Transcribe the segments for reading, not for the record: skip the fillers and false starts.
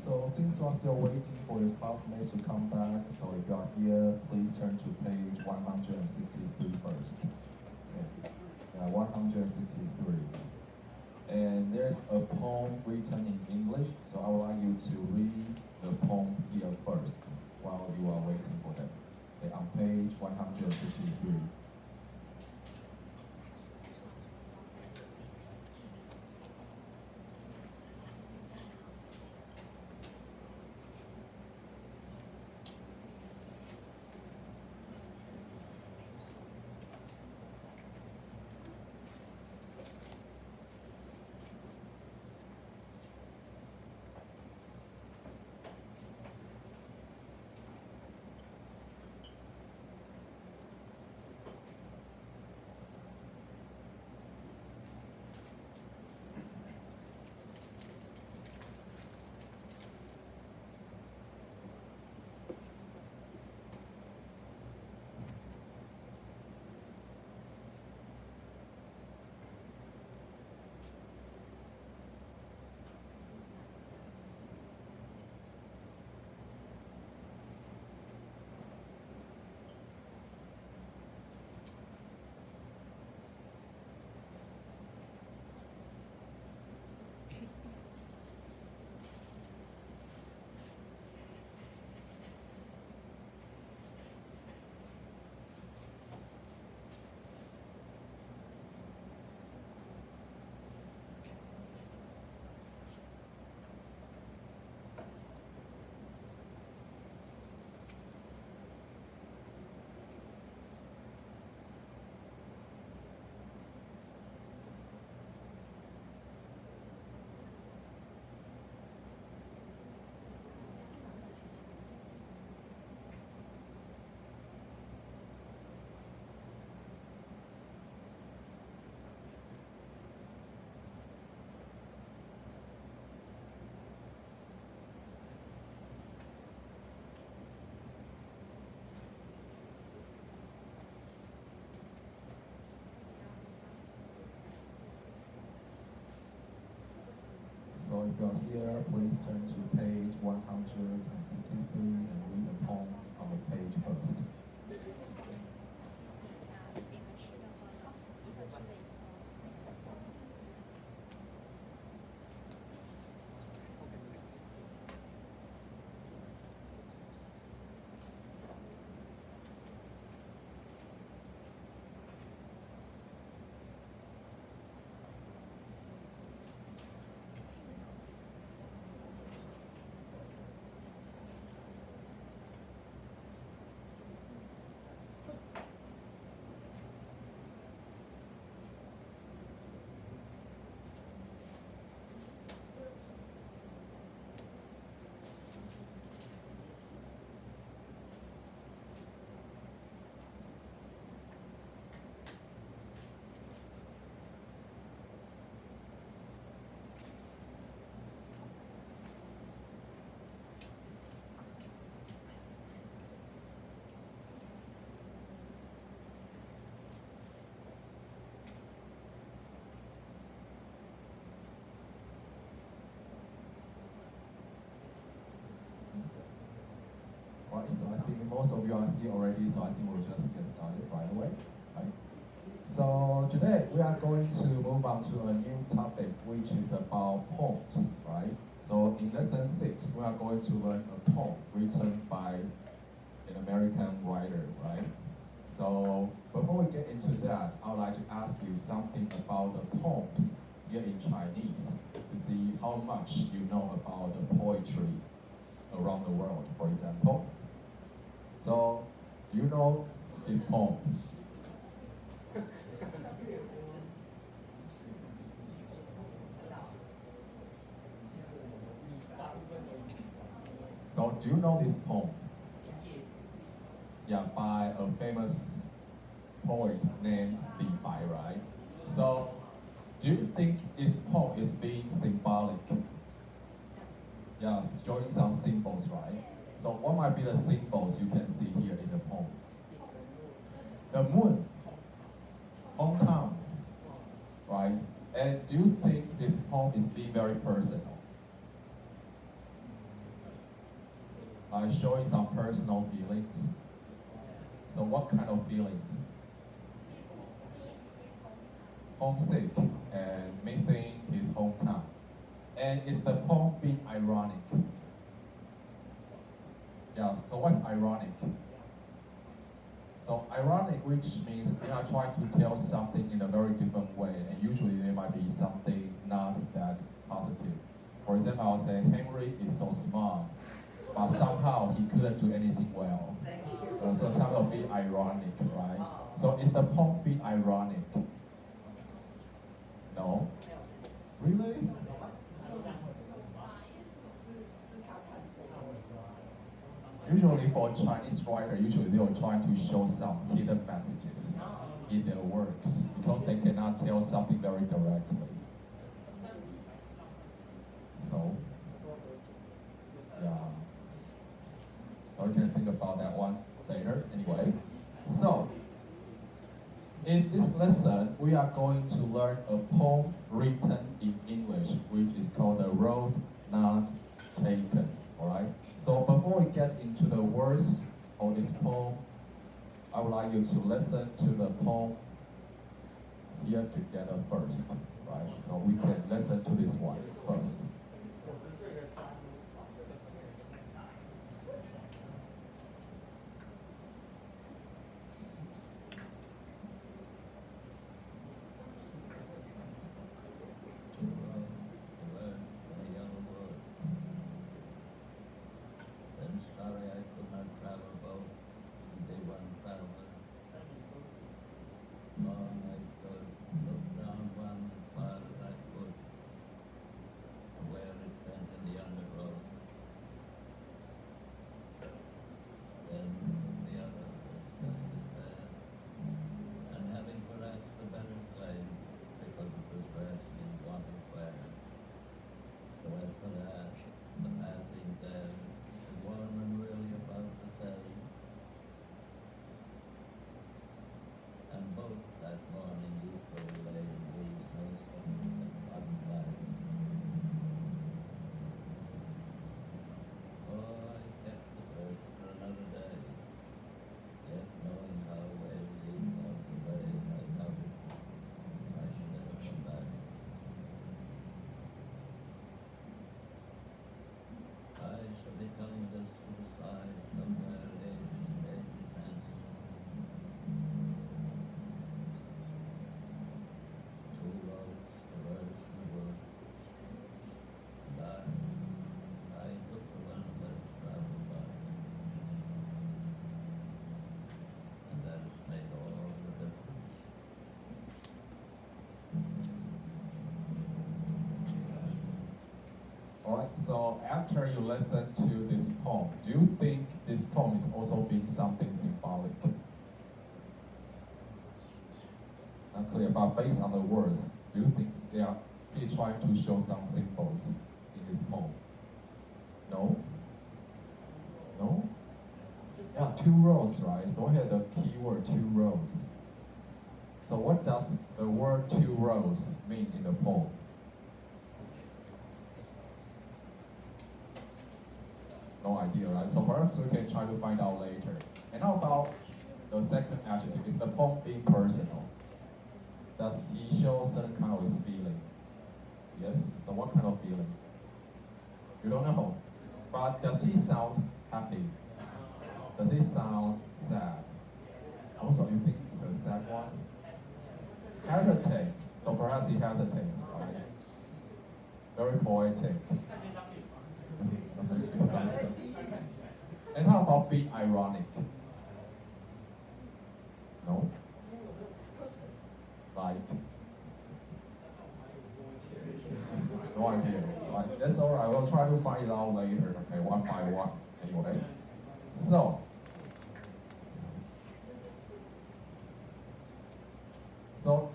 So since you are still waiting for your classmates to come back, so if you are here, please turn to page 163 first. Yeah, 163. And there's a poem written in English, so I would like you to read the poem here first while you are waiting for them. Okay, on page 163. So if you're here, please turn to page 163 and read the poem on the page first. Right, so I think most of you are here already, so I think we'll just get started right away. Right? So today we are going to move on to a new topic, which is about poems, right? So in lesson 6, we are going to learn a poem written by an American writer, right? So before we get into that, I would like to ask you something about the poems here in Chinese to see how much you know about the poetry around the world, for example. So, do you know this poem? So, do you know this poem? Yeah, by a famous poet named Li Bai, right? So, do you think this poem is being symbolic? Yeah, showing some symbols, right? So what might be the symbols you can see here in the poem? The moon, hometown, right? And do you think this poem is being very personal? showing some personal feelings. So what kind of feelings? Homesick and missing his hometown. And is the poem being ironic? Yeah, so what's ironic? So ironic, which means we are trying to tell something in a very different way, and usually there might be something not that positive. For example, I'll say, Henry is so smart, but somehow he couldn't do anything well. So it's kind of be ironic, right? So is the poem being ironic? No? Really? Usually for Chinese writer, usually they are trying to show some hidden messages in their works because they cannot tell something very directly. So, yeah. So you can think about that one later anyway. So, in this lesson, we are going to learn a poem written in English, which is called The Road Not Taken, alright? So before we get into the words of this poem, I would like you to listen to the poem here together first, right? So we can listen to this one first. Sorry I could not travel both, and they one traveler. Long I stood, looked down one as far as I could, where it bent in the undergrowth. Then the other was just as bad, and having perhaps the better claim, because it was dressed in wanted wear. Though as for that, the passing dead, warm and really about the same. And both that morning equally lay in leaves no stone but trodden light. Oh, I kept the first for another day, yet knowing how way leads out the way, I doubted I should ever come back. I shall be telling this with a sigh somewhere ages and ages hence. Two roads diverged in the wood, and I took the one less traveled by. And that has made all the difference. Alright, so after you listen to this poem, do you think this poem is also being something symbolic? Not clear, but based on the words, do you think he trying to show some symbols in this poem? No? No? Yeah, two rows, right? So we have the keyword two rows. So what does the word two rows mean in the poem? No idea, right? So perhaps we can try to find out later. And how about the second adjective? Is the poem being personal? Does he show certain kind of feeling? Yes? So what kind of feeling? You don't know. But does he sound happy? Does he sound sad? Also, you think it's a sad one? Hesitate. So perhaps he hesitates, right? Very poetic. And how about being ironic? No? Like? No idea. Right? That's alright, we'll try to find it out later, okay, one by one, anyway. So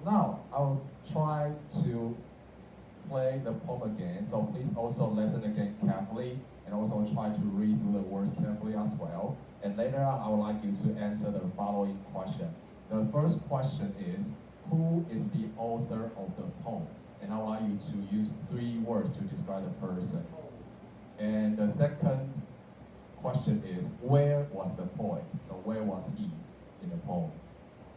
now I'll try to play the poem again, so please also listen again carefully and also try to read through the words carefully as well. And later on, I would like you to answer the following question. The first question is, who is the author of the poem? And I would like you to use 3 words to describe the person. And the second question is, where was the poet? So where was he in the poem?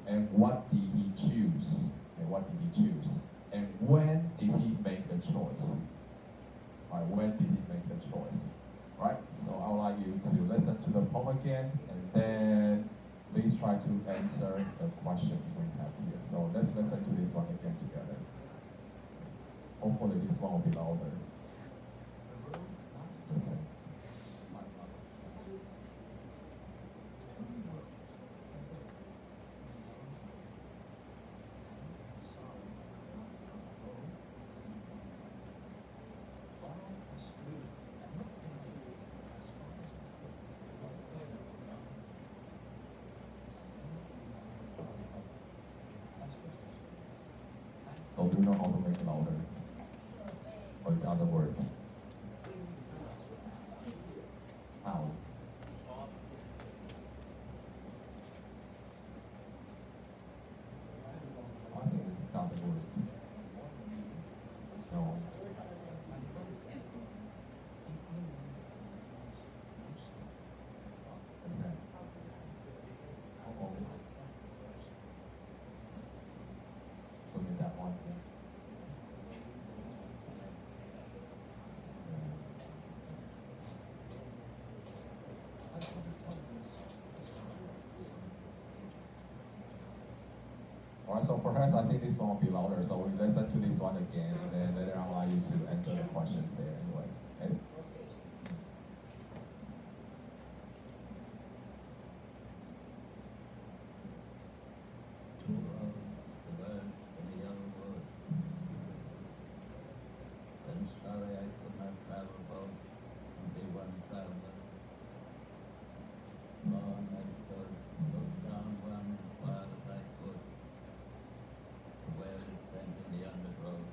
And what did he choose? And what did he choose? And when did he make the choice? Right, when did he make the choice? Right, so I would like you to listen to the poem again, and then please try to answer the questions we have here. So let's listen to this one again together. Hopefully this one will be louder. Listen. So do you know how to make it louder? Or it doesn't work? How? I think this doesn't work. So listen. So get that one. Alright, so perhaps I think this one will be louder, so we listen to this one again, and then later I allow you to answer the questions there anyway. Okay? Two roads, the birds and the young wood. I'm sorry I could not travel both and be one traveler. Long I stood, looked down one as far as I could, to where it bent in the undergrowth.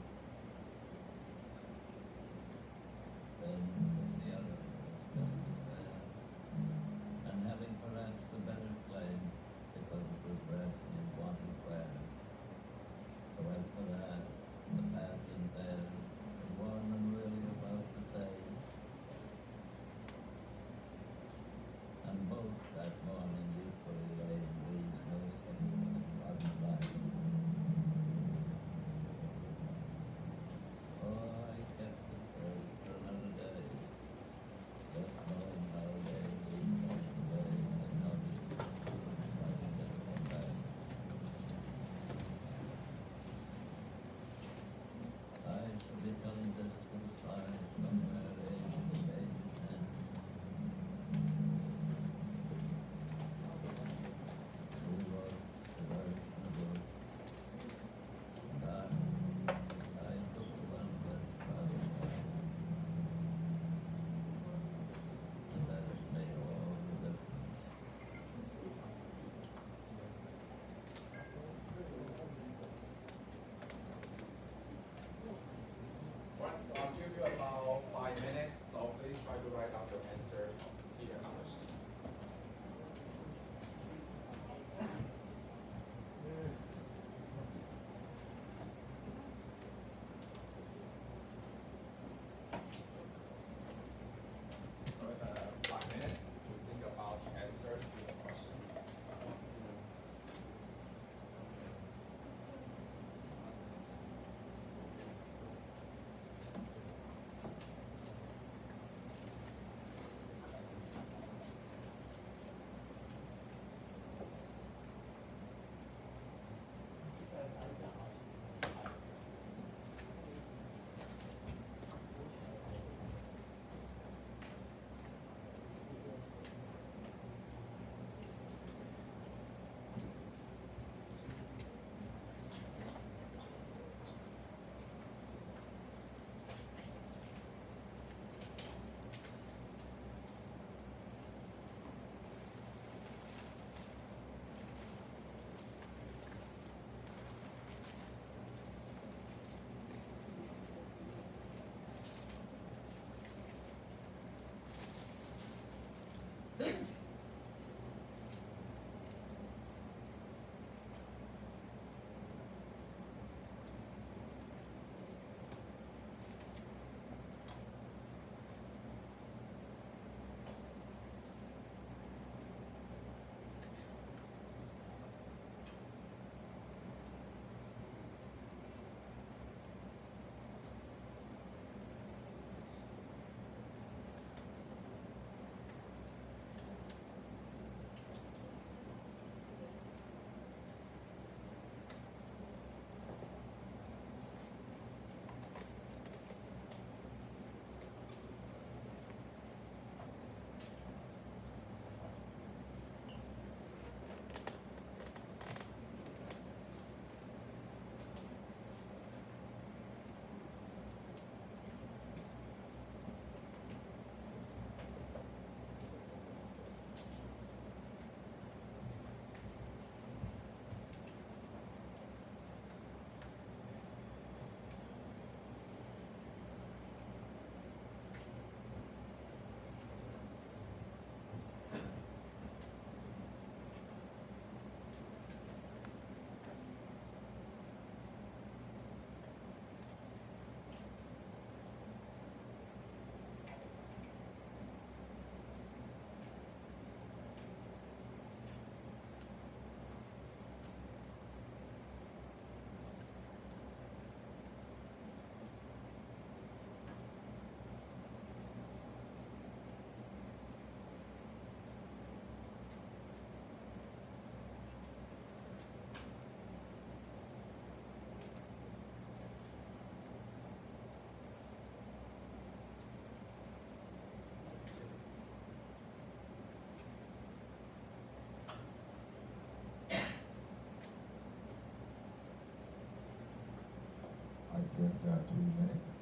Let's go 2 minutes.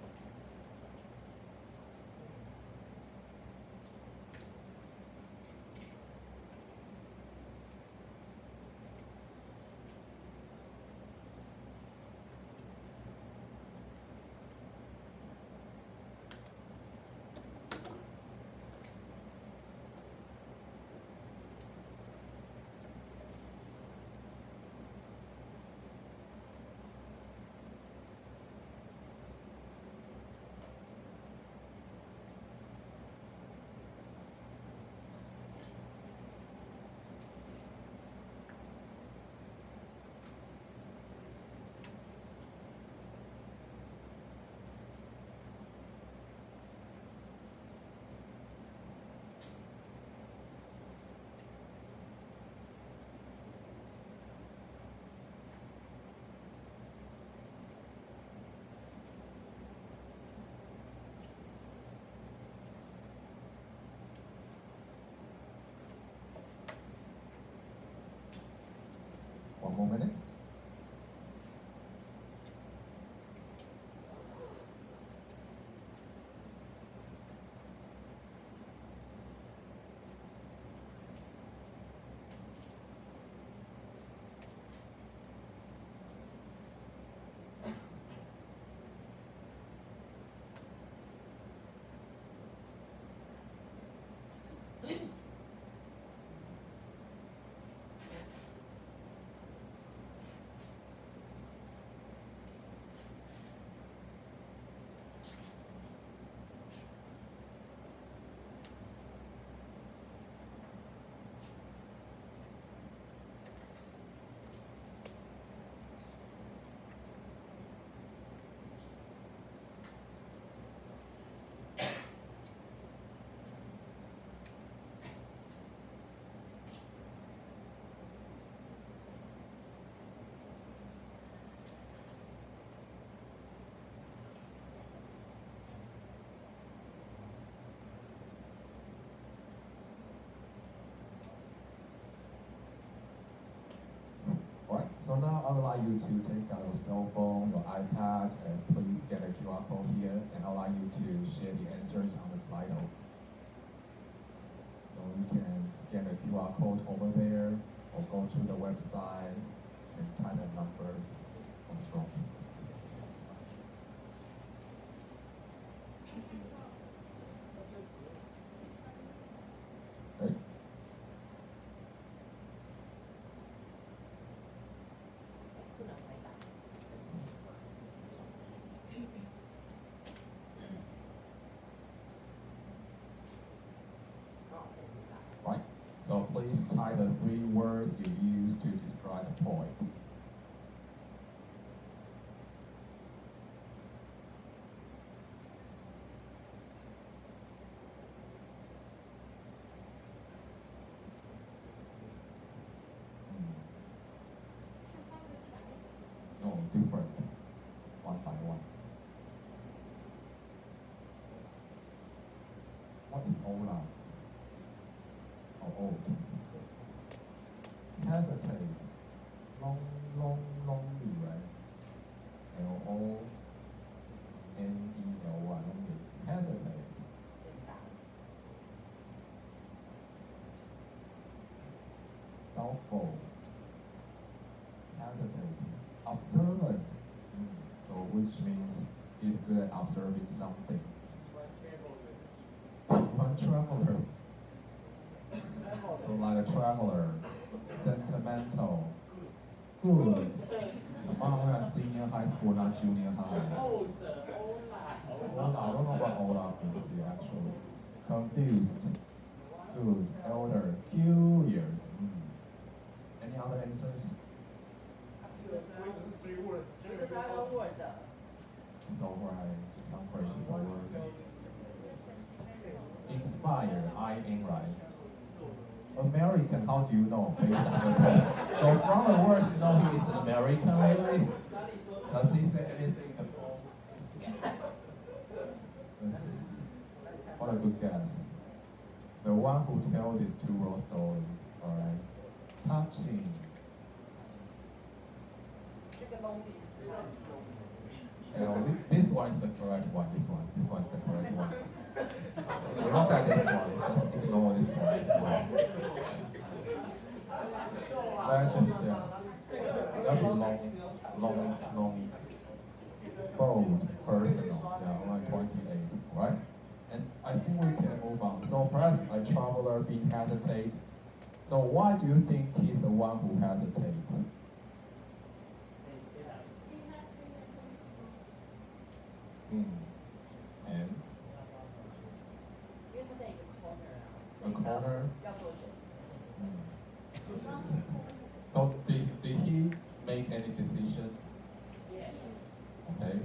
One more minute. Alright, so now I would like you to take out your cell phone, your iPad, and please get a QR code here, and I would like you to share the answers on the Slido. So you can scan the QR code over there, or go to the website and type a number. What's wrong? Right? Right? So please type the 3 words you use to describe the point. No, different. One by one. What is Ola? Or old? Hesitate. Lonely, right? L-O-N-E-L-Y, lonely. Hesitate. Doubtful. Hesitating. Observant. So which means he's good at observing something. One traveler. So like a traveler. Sentimental. Good. Among we are senior high school, not junior high. Ola, I don't know what Ola means here actually. Confused. Good. Elder. Curious. Any other answers? It's alright. Some phrases are words. Inspire, I-N, right? American, how do you know? Based on the tone. So from the words, you know he is American, really? Does he say anything about? What a good guess. The one who tells this two-world story, alright? Touching. This one is the correct one. This one is the correct one. You look at this one. Just ignore this one. Legend, yeah. That'd be long, bold, personal. Yeah, like 28, right? And I think we can move on. So perhaps a traveler being hesitate. So why do you think he's the one who hesitates? And a corner. So did he make any decision? Okay.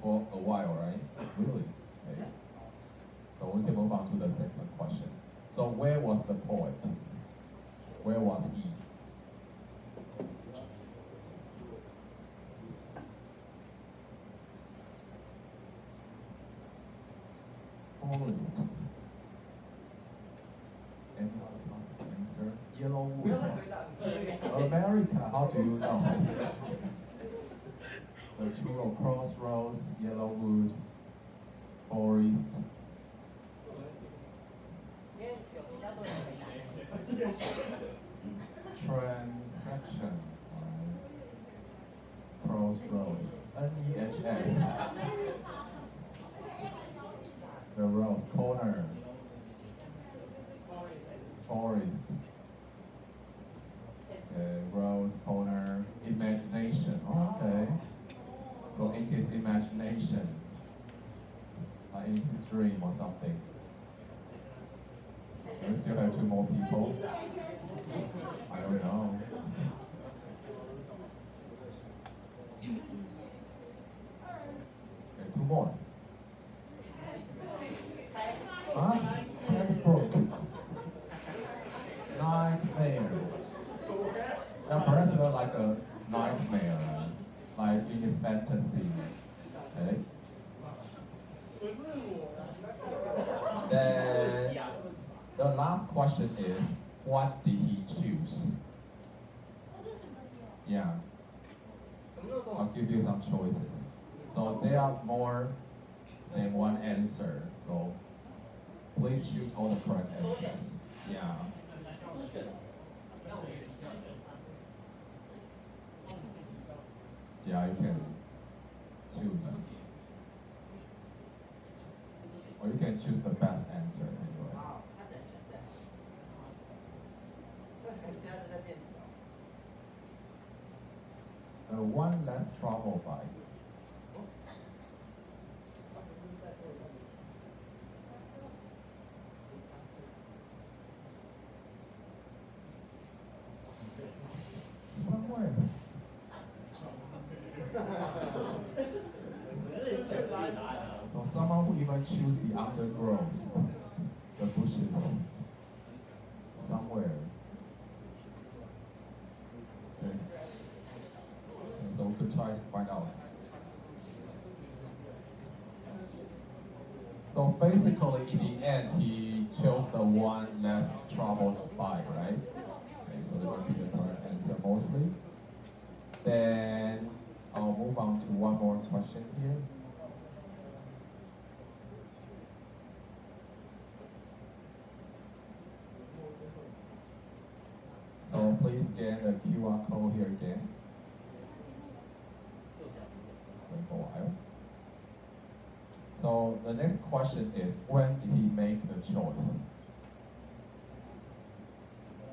For a while, right? Really? Okay. So we can move on to the second question. So where was the poet? Where was he? Forest. Any other possible answer? Yellowwood. America, how do you know? The two of crossroads, Yellowwood, forest. Transaction, right? Crossroads, NEHS. The roads, corner, forest, road, corner, imagination. Okay. So in his imagination, in his dream or something. We still have two more people. I don't know. Okay, two more. Textbook. Nightmare. Now perhaps not like a nightmare, like in his fantasy. Okay. Then the last question is, what did he choose? Yeah. I'll give you some choices. So there are more than one answer. So please choose all the correct answers. Yeah. Yeah, you can choose. Or you can choose the best answer anyway. One less travel by. Somewhere. So someone who even choose the undergrowth, the bushes, somewhere. Okay. And so we could try to find out. So basically, in the end, he chose the one less traveled by, right? Okay, so that would be the correct answer mostly. Then I'll move on to one more question here. So please scan the QR code here again. Wait for a while. So the next question is, when did he make the choice?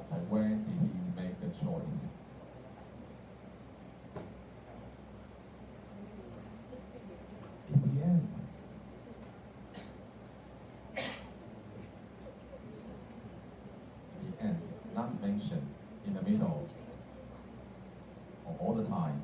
So when did he make the choice? In the end. The end, not mentioned, in the middle, or all the time.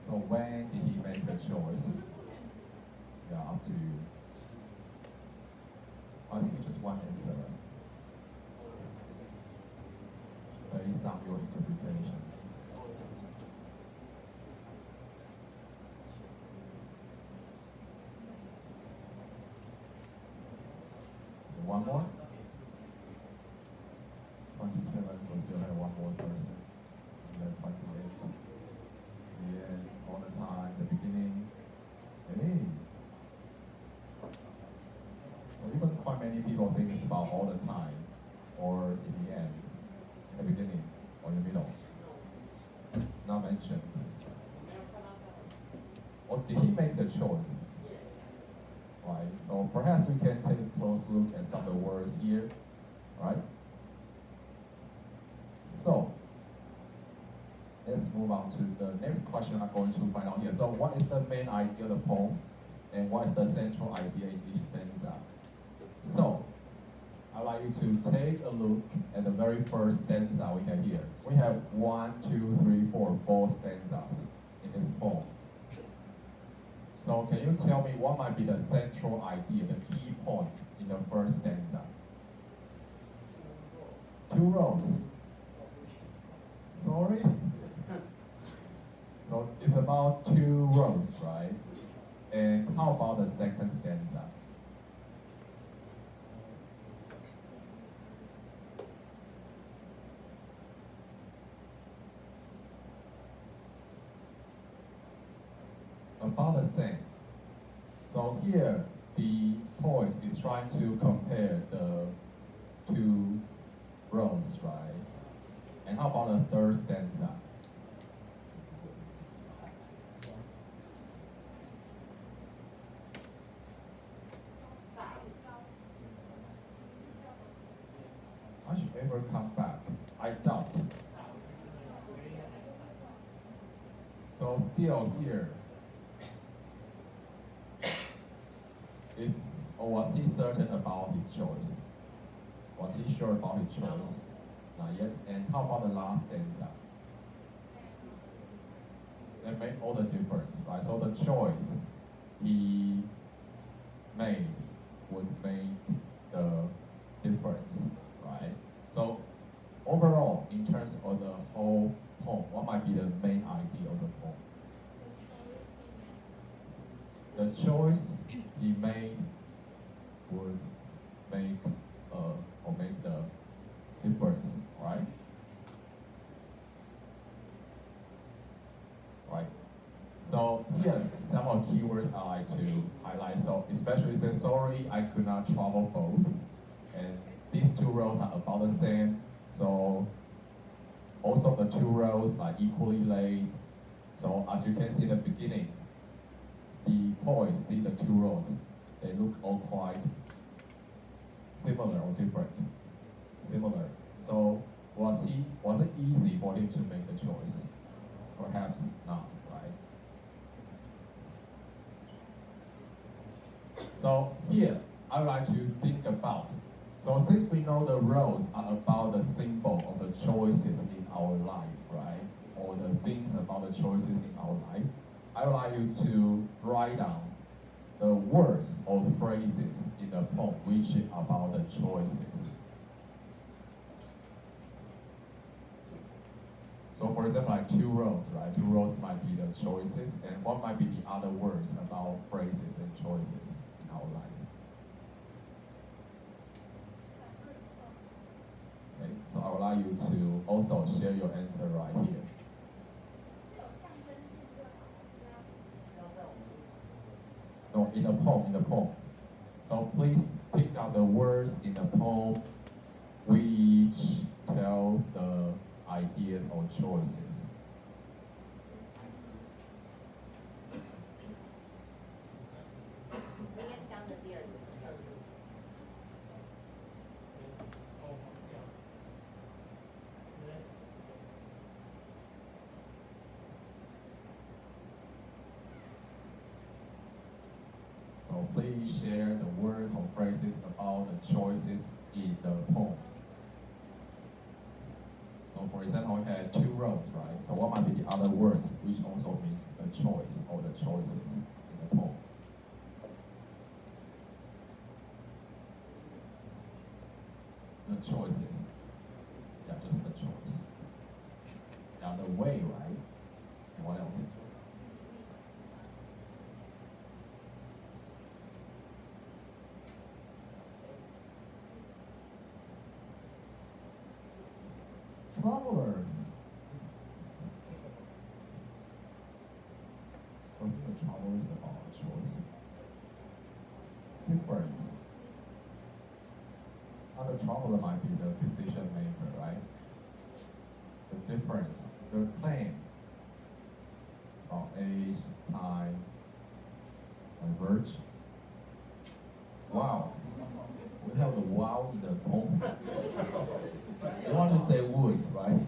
So when did he make the choice? Yeah, up to you. I think it's just one answer. Okay. based on your interpretation. One more? 27, so still have one more person. And then 28. And all the time, the beginning. Hey. So even quite many people think it's about all the time, or in the end, in the beginning, or in the middle. Not mentioned. Or did he make the choice? Right, so perhaps we can take a close look at some of the words here, right? So, let's move on to the next question I'm going to find out here. So what is the main idea of the poem? And what is the central idea in each stanza? So, I'd like you to take a look at the very first stanza we have here. We have 1, 2, 3, 4, 4 stanzas in this poem. So can you tell me what might be the central idea, the key point in the first stanza? 2 rows. Sorry? So it's about 2 rows, right? And how about the second stanza? About the same. So here, the poet is trying to compare the 2 rows, right? And how about the third stanza? I should ever come back. I doubt. So still here, or was he certain about his choice? Was he sure about his choice? Not yet. And how about the last stanza? That made all the difference, right? So the choice he made would make the difference, right? So overall, in terms of the whole poem, what might be the main idea of the poem? The choice he made would make the difference, right? Right. So here, some of the keywords I like to highlight. So especially say, sorry, I could not travel both. And these 2 rows are about the same. So also the 2 rows are equally laid. So as you can see in the beginning, the poet see the 2 rows. They look all quite similar or different. Similar. So was it easy for him to make the choice? Perhaps not, right? So here, I would like to think about, so since we know the rows are about the symbol of the choices in our life, right? Or the things about the choices in our life, I would like you to write down the words or phrases in the poem which is about the choices. So for example, like 2 rows, right? 2 rows might be the choices, and what might be the other words about phrases and choices in our life? Okay, so I would like you to also share your answer right here. No, in the poem. So please pick out the words in the poem which tell the ideas or choices. So please share the words or phrases about the choices in the poem. So for example, we had 2 rows, right? So what might be the other words which also means the choice or the choices in the poem? The choices. Yeah, just the choice. other way, right? And what else? Traveler. So the traveler is about a choice. Difference. Other traveler might be the decision maker, right? The difference, the claim about age, time, diverge. Wow. We have the wow in the poem. You want to say wood, right?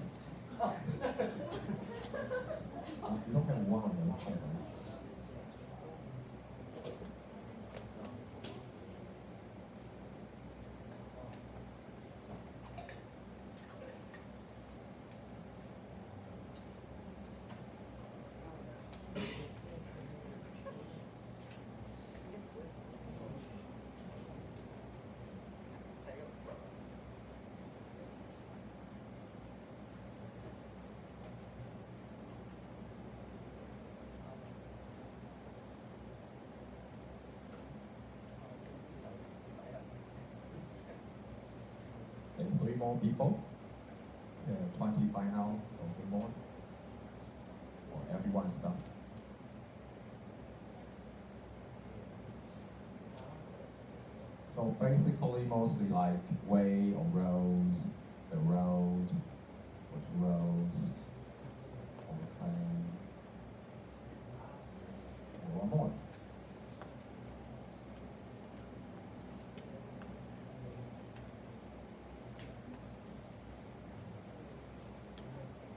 You don't have wow in the poem, right? Okay, 3 more people. 20 by now, so 3 more. Or everyone's done. So basically mostly like way or roads, the road, which roads, or the plane. And one more.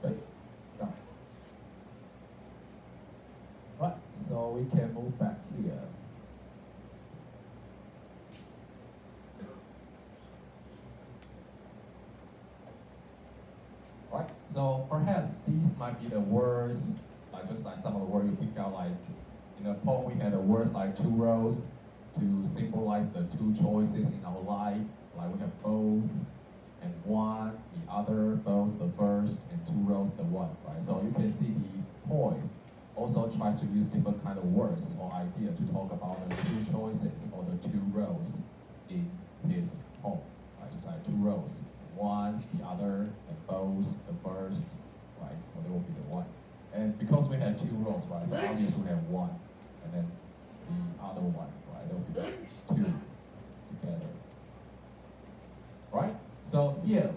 Okay, done. Right, so we can move back here. Right, so perhaps these might be the words, like just like some of the words you pick out, like in the poem we had the words like 2 rows to symbolize the 2 choices in our life, like we have both and one, the other, both the first, and 2 rows the one, right? So you can see the poem also tries to use different kind of words or idea to talk about the 2 choices or the 2 rows in his poem, right? Just like 2 rows. One, the other, and both, the first, right? So there will be the one. And because we had 2 rows, right? So obviously we have one, and then the other one, right? There will be the 2 together, right? So here,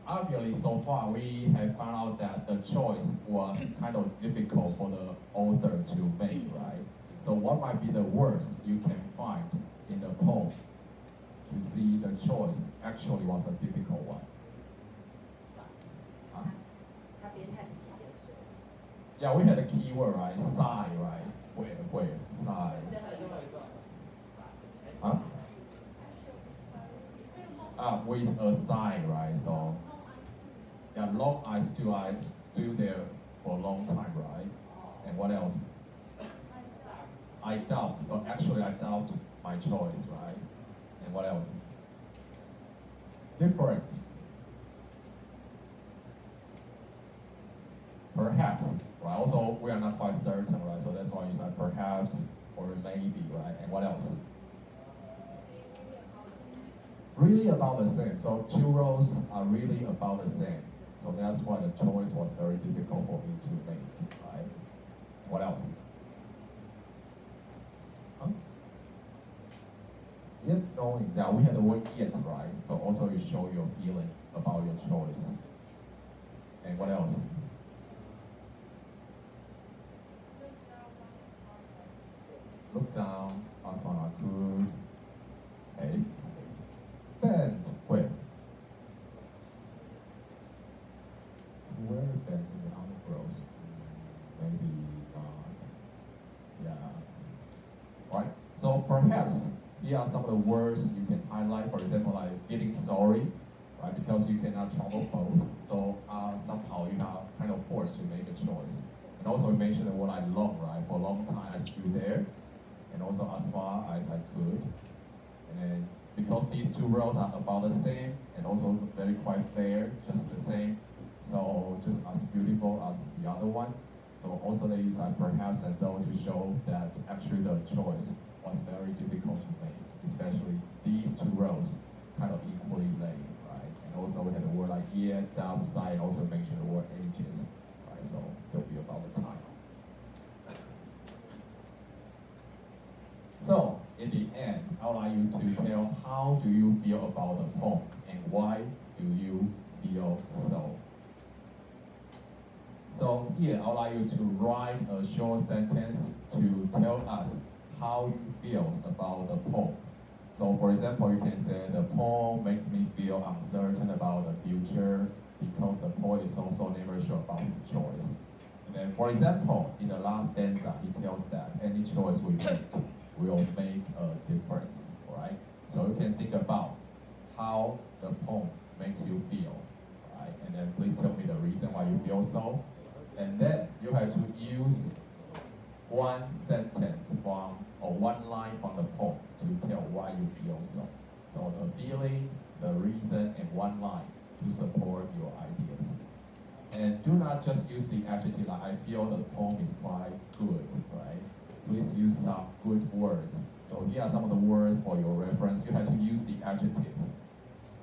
obviously so far we have found out that the choice was kind of difficult for the author to make, right? So what might be the words you can find in the poem to see the choice actually was a difficult one? Huh? Yeah, we had a keyword, right? Sigh, right? Where? Sigh. Huh? With a sigh, right? So, yeah, long I still there for a long time, right? And what else? I doubt. So actually, I doubt my choice, right? And what else? Different. Perhaps, right? Also, we are not quite certain, right? So that's why you said perhaps or maybe, right? And what else? Really about the same. So 2 rows are really about the same. So that's why the choice was very difficult for me to make, right? What else? Huh? Yet knowing. Yeah, we had the word yet, right? So also you show your feeling about your choice. And what else? Look down, as one I could. Okay. Bend, where? Where bend in the undergrowth? Maybe not. Yeah. Right. So perhaps here are some of the words you can highlight. For example, like feeling sorry, right? Because you cannot travel both. So somehow you are kind of forced to make a choice. And also we mentioned the word like long, right? For a long time I stood there, and also as far as I could. And then because these 2 rows are about the same and also very quite fair, just the same. so just as beautiful as the other one. So also they use perhaps as though to show that actually the choice was very difficult to make, especially these two rows kind of equally laid, right? And also we had the word like year, dub, side, also mention the word ages, right? So it'll be about the time. So in the end, I would like you to tell how do you feel about the poem and why do you feel so? So here, I would like you to write a short sentence to tell us how you feel about the poem. So for example, you can say the poem makes me feel uncertain about the future because the poet is also never sure about his choice. And then for example, in the last stanza, he tells that any choice we make will make a difference, right? So you can think about how the poem makes you feel, right? And then please tell me the reason why you feel so. And then you have to use one sentence from, or one line from the poem to tell why you feel so. So the feeling, the reason, and one line to support your ideas. And do not just use the adjective like I feel the poem is quite good, right? Please use some good words. So here are some of the words for your reference. You have to use the adjective,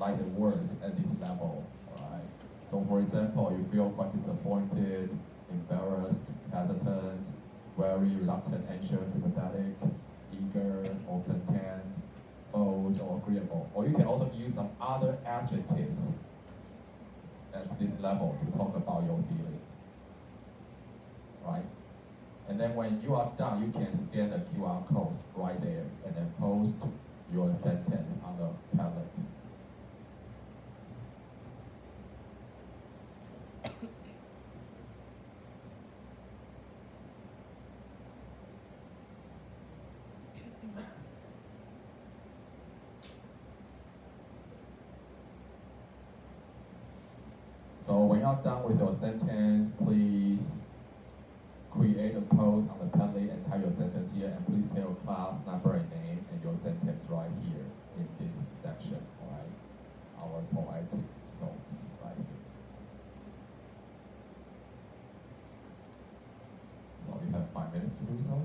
like the words at this level, right? So for example, you feel quite disappointed, embarrassed, hesitant, very reluctant, anxious, sympathetic, eager, or content, bold, or agreeable. Or you can also use some other adjectives at this level to talk about your feeling, right? And then when you are done, you can scan the QR code right there and then post your sentence on the Padlet. So when you're done with your sentence, please create a post on the Padlet and type your sentence here, and please tell your class number and name and your sentence right here in this section, all right? Our poetic notes right here. So you have 5 minutes to do so.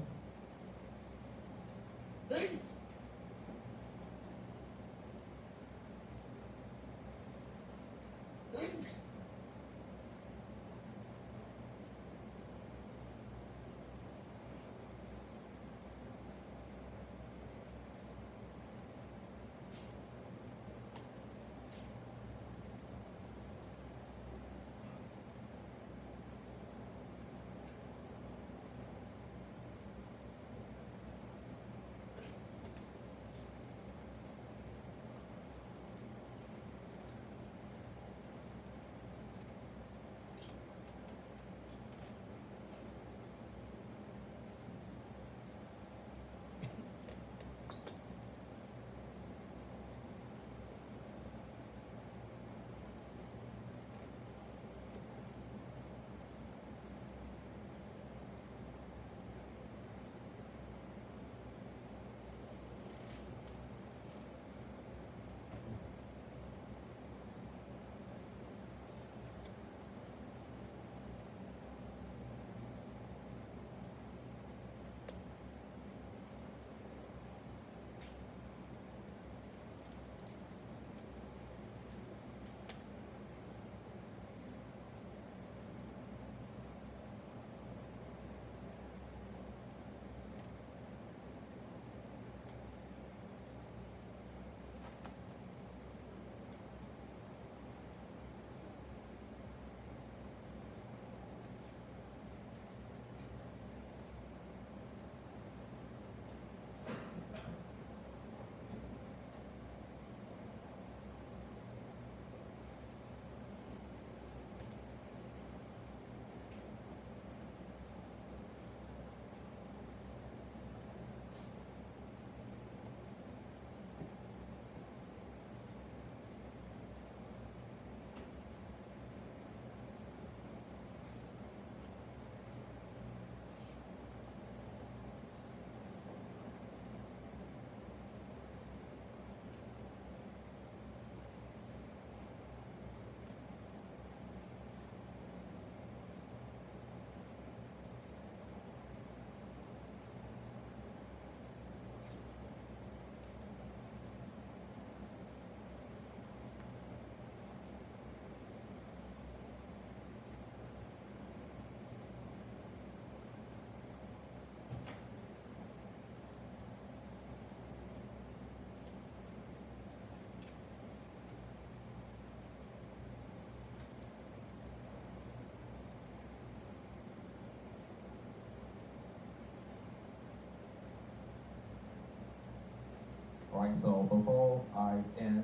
Alright, so before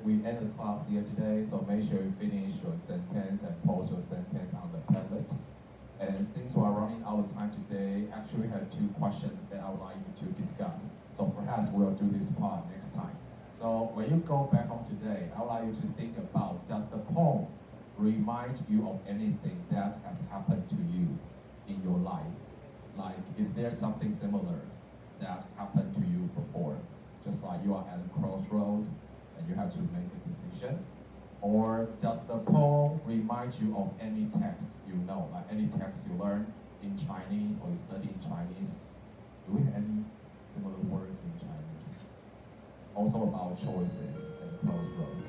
we end the class here today, so make sure you finish your sentence and post your sentence on the Padlet. And since we are running out of time today, actually we have 2 questions that I would like you to discuss. So perhaps we'll do this part next time. So when you go back home today, I would like you to think about, does the poem remind you of anything that has happened to you in your life? Like, is there something similar that happened to you before? Just like you are at a crossroad and you have to make a decision? Or does the poem remind you of any text you know, like any text you learn in Chinese or you study in Chinese? Do we have any similar word in Chinese? Also about choices and crossroads.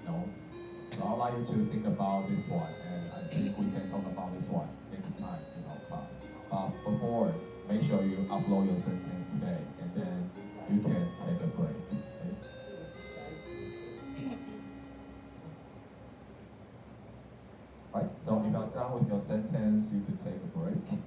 No? So I'd like you to think about this one, and I think we can talk about this one next time in our class. But before, make sure you upload your sentence today, and then you can take a break. Okay? Right, so if you're done with your sentence, you could take a break.